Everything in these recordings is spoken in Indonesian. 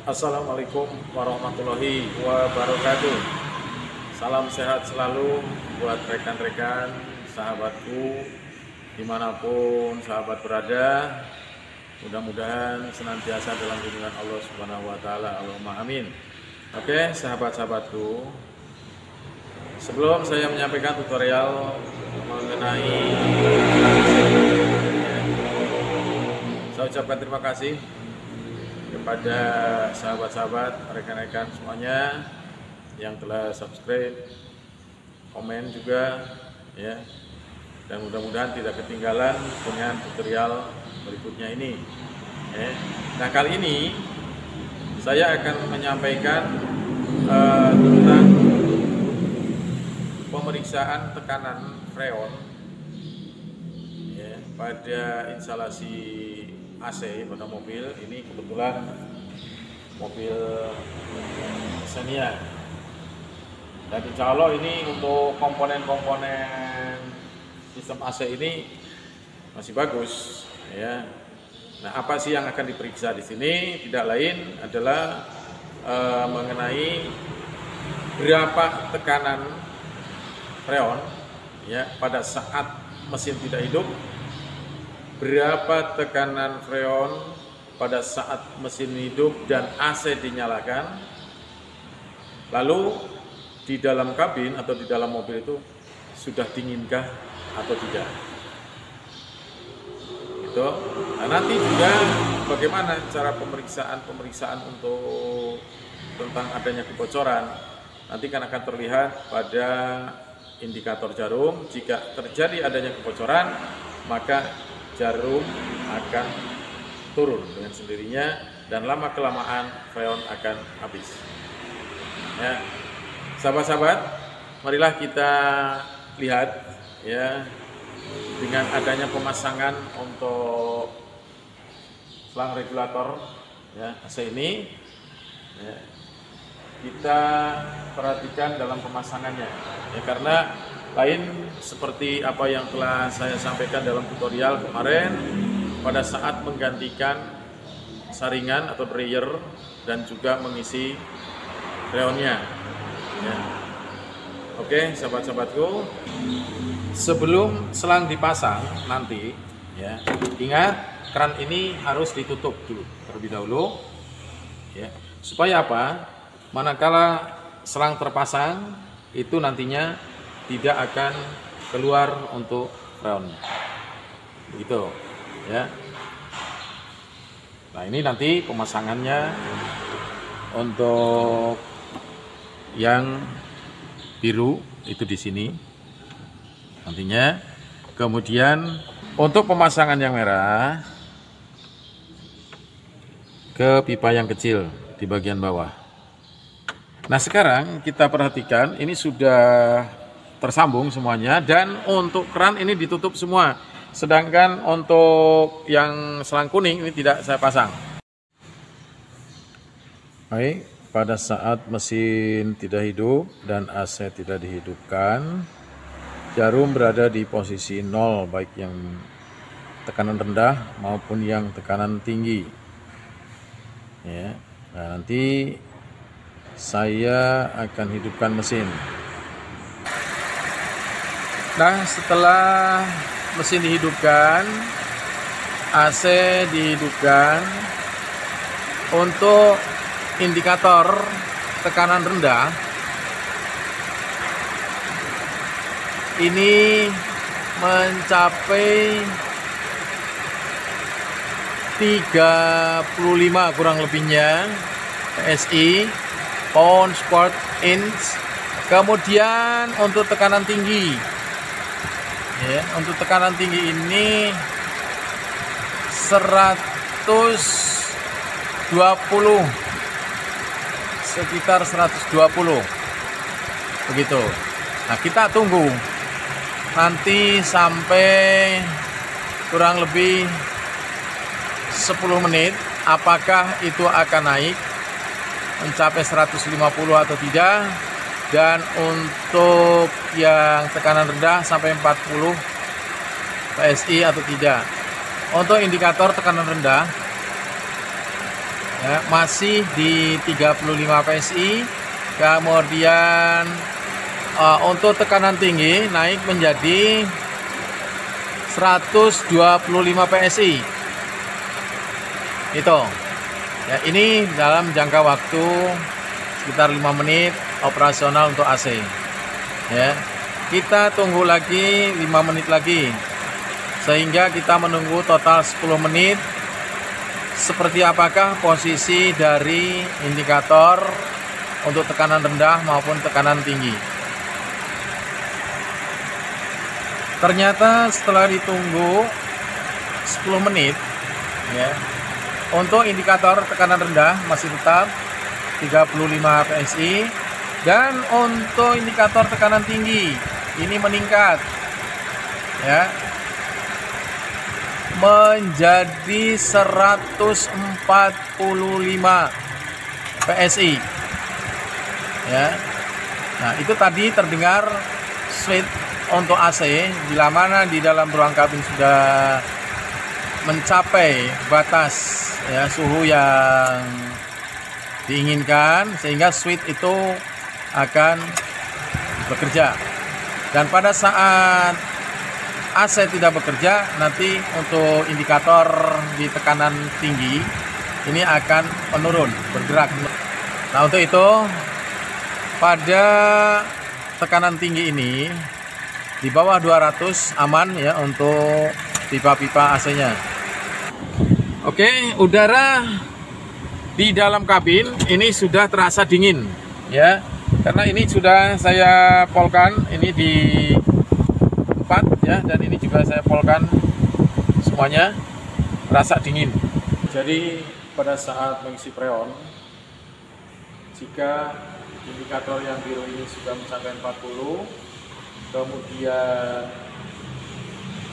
Assalamualaikum warahmatullahi wabarakatuh. Salam sehat selalu buat rekan-rekan, sahabatku, dimanapun sahabat berada. Mudah-mudahan senantiasa dalam lindungan Allah Subhanahu wa Ta'ala. Allahumma amin. Oke, sahabat-sahabatku, sebelum saya menyampaikan tutorial mengenai saya ucapkan terima kasih kepada sahabat-sahabat, rekan-rekan semuanya yang telah subscribe, komen juga ya. Dan mudah-mudahan tidak ketinggalan dengan tutorial berikutnya ini. Ya. Nah, kali ini saya akan menyampaikan tentang pemeriksaan tekanan freon ya, pada instalasi AC pada mobil. Ini kebetulan mobil Xenia, dan insya Allah ini untuk komponen-komponen sistem AC ini masih bagus ya. Nah, apa sih yang akan diperiksa di sini? Tidak lain adalah mengenai berapa tekanan freon ya pada saat mesin tidak hidup, berapa tekanan freon pada saat mesin hidup dan AC dinyalakan, lalu di dalam kabin atau di dalam mobil itu sudah dinginkah atau tidak. Itu. Nah, nanti juga bagaimana cara pemeriksaan untuk tentang adanya kebocoran. Nanti kan akan terlihat pada indikator jarum. Jika terjadi adanya kebocoran, maka jarum akan turun dengan sendirinya dan lama-kelamaan freon akan habis. Ya, sahabat-sahabat, marilah kita lihat ya, dengan adanya pemasangan untuk selang regulator ya AC ini. Ya, kita perhatikan dalam pemasangannya ya, karena lain seperti apa yang telah saya sampaikan dalam tutorial kemarin pada saat menggantikan saringan atau dryer dan juga mengisi freonnya ya. Oke, sahabat-sahabatku, sebelum selang dipasang nanti ya, ingat keran ini harus ditutup dulu terlebih dahulu ya. Supaya apa? Manakala selang terpasang itu nantinya tidak akan keluar untuk freon, begitu ya. Nah, ini nanti pemasangannya untuk yang biru itu di sini nantinya. Kemudian untuk pemasangan yang merah ke pipa yang kecil di bagian bawah. Nah, sekarang kita perhatikan ini sudah tersambung semuanya, dan untuk keran ini ditutup semua. Sedangkan untuk yang selang kuning ini tidak saya pasang. Baik, pada saat mesin tidak hidup dan AC tidak dihidupkan, jarum berada di posisi 0, baik yang tekanan rendah maupun yang tekanan tinggi. Ya. Nah, nanti saya akan hidupkan mesin. Nah, setelah mesin dihidupkan, AC dihidupkan, untuk indikator tekanan rendah ini mencapai 35 kurang lebihnya PSI, pound per inch. Kemudian untuk tekanan tinggi ya, untuk tekanan tinggi ini 120, sekitar 120 begitu. Nah, kita tunggu nanti sampai kurang lebih 10 menit apakah itu akan naik mencapai 150 atau tidak. Dan untuk yang tekanan rendah sampai 40 PSI atau tidak. Untuk indikator tekanan rendah ya, masih di 35 PSI. Kemudian untuk tekanan tinggi naik menjadi 125 PSI. Itu ya, ini dalam jangka waktu sekitar 5 menit operasional untuk AC ya. Kita tunggu lagi 5 menit lagi, sehingga kita menunggu total 10 menit. Seperti apakah posisi dari indikator untuk tekanan rendah maupun tekanan tinggi. Ternyata setelah ditunggu 10 menit ya, untuk indikator tekanan rendah masih tetap 35 PSI, dan untuk indikator tekanan tinggi ini meningkat ya, menjadi 145 PSI ya. Nah, itu tadi terdengar switch untuk AC bila mana di dalam ruang kabin sudah mencapai batas ya suhu yang diinginkan, sehingga switch itu akan bekerja. Dan pada saat AC tidak bekerja, nanti untuk indikator di tekanan tinggi ini akan menurun, bergerak. Nah, untuk itu pada tekanan tinggi ini di bawah 200 aman ya untuk pipa-pipa AC-nya. Oke, udara di dalam kabin ini sudah terasa dingin ya. Karena ini sudah saya polkan, ini di 4 ya, dan ini juga saya polkan semuanya, rasa dingin. Jadi pada saat mengisi freon, jika indikator yang biru ini sudah mencapai 40, kemudian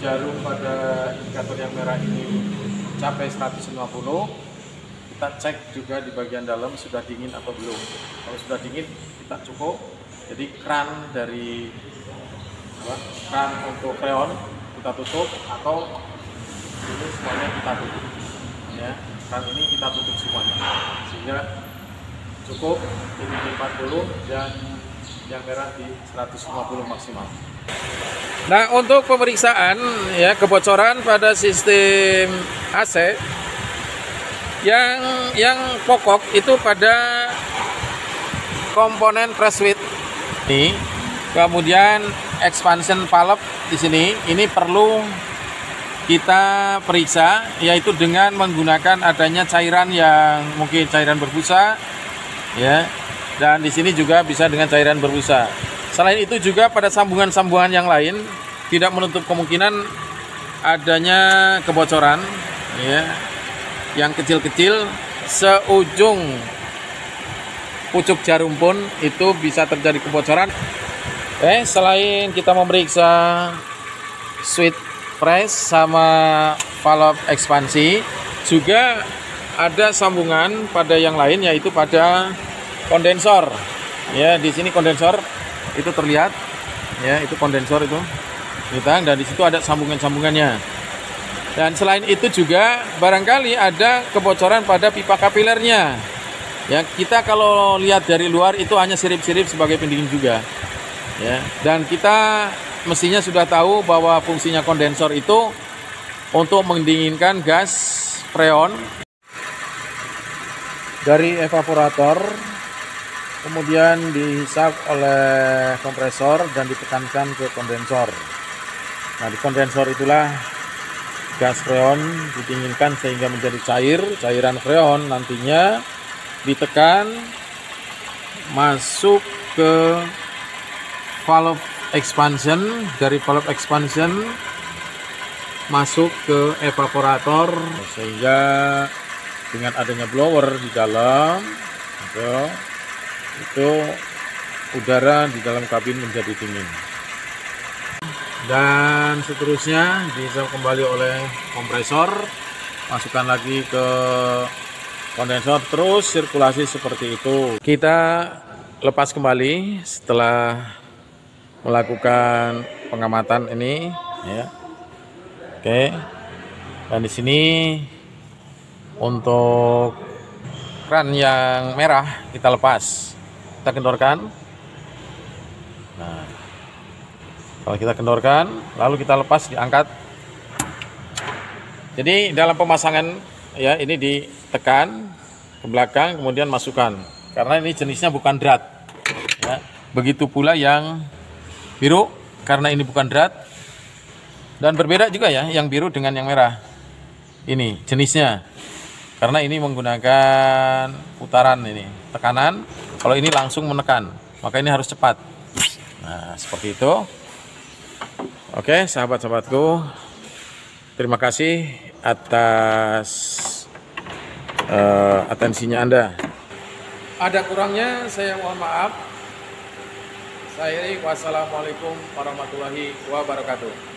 jarum pada indikator yang merah ini mencapai 150, kita cek juga di bagian dalam sudah dingin atau belum. Kalau sudah dingin, kita cukup. Jadi kran dari kran untuk freon kita tutup, atau ini semuanya kita tutup ya. Kran ini kita tutup semuanya sehingga cukup. Ini di 40 dan yang merah di 150 maksimal. Nah, untuk pemeriksaan ya kebocoran pada sistem AC yang pokok itu pada komponen press switch ini, kemudian expansion valve di sini, ini perlu kita periksa, yaitu dengan menggunakan adanya cairan yang mungkin cairan berbusa ya, dan di sini juga bisa dengan cairan berbusa. Selain itu juga pada sambungan-sambungan yang lain tidak menutup kemungkinan adanya kebocoran ya, yang kecil-kecil seujung pucuk jarum pun itu bisa terjadi kebocoran. Selain kita memeriksa switch press sama valve ekspansi, juga ada sambungan pada yang lain, yaitu pada kondensor. Ya, di sini kondensor itu terlihat, ya, itu kondensor itu, dan di situ ada sambungan-sambungannya. Dan selain itu juga barangkali ada kebocoran pada pipa kapilernya. Ya, kita kalau lihat dari luar itu hanya sirip-sirip sebagai pendingin juga. Ya, dan kita mestinya sudah tahu bahwa fungsinya kondensor itu untuk mendinginkan gas freon dari evaporator, kemudian dihisap oleh kompresor dan ditekankan ke kondensor. Nah, di kondensor itulah gas freon didinginkan sehingga menjadi cair. Cairan freon nantinya ditekan masuk ke valve expansion, dari valve expansion masuk ke evaporator, sehingga dengan adanya blower di dalam itu udara di dalam kabin menjadi dingin. Dan seterusnya dihisap kembali oleh kompresor, masukkan lagi ke kondensor, terus sirkulasi seperti itu. Kita lepas kembali setelah melakukan pengamatan ini ya. Oke. Dan di sini untuk kran yang merah kita lepas, kita kendorkan. Nah, kalau kita kendorkan, lalu kita lepas, diangkat. Jadi dalam pemasangan ya ini ditekan ke belakang, kemudian masukkan. Karena ini jenisnya bukan drat. Ya. Begitu pula yang biru, karena ini bukan drat. Dan berbeda juga ya, yang biru dengan yang merah. Ini jenisnya. Karena ini menggunakan putaran ini, tekanan. Kalau ini langsung menekan, maka ini harus cepat. Nah, seperti itu. Oke, sahabat-sahabatku, terima kasih atas atensinya Anda. Ada kurangnya, saya mohon maaf. Wassalamualaikum warahmatullahi wabarakatuh.